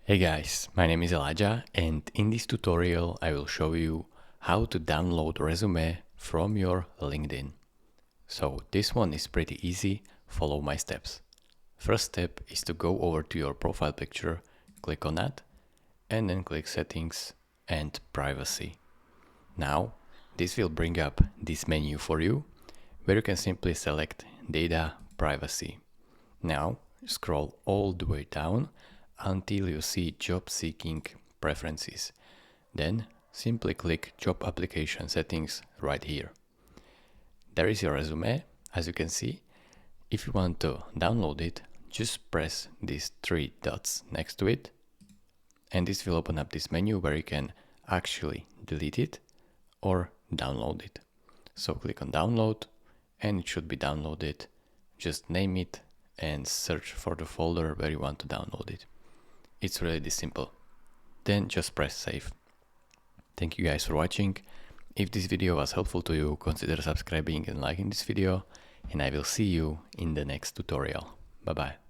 Hey guys, my name is Elijah and in this tutorial I will show you how to download resume from your LinkedIn. So this one is pretty easy, follow my steps. First step is to go over to your profile picture, click on that and then click settings and privacy. Now this will bring up this menu for you where you can simply select data privacy. Now scroll all the way down until you see job seeking preferences. Then simply click job application settings right here. There is your resume, as you can see. If you want to download it, just press these three dots next to it and this will open up this menu where you can actually delete it or download it. So click on download and it should be downloaded. Just name it and search for the folder where you want to download it. It's really this simple. Then just press save. Thank you guys for watching. If this video was helpful to you, consider subscribing and liking this video, and I will see you in the next tutorial. Bye bye.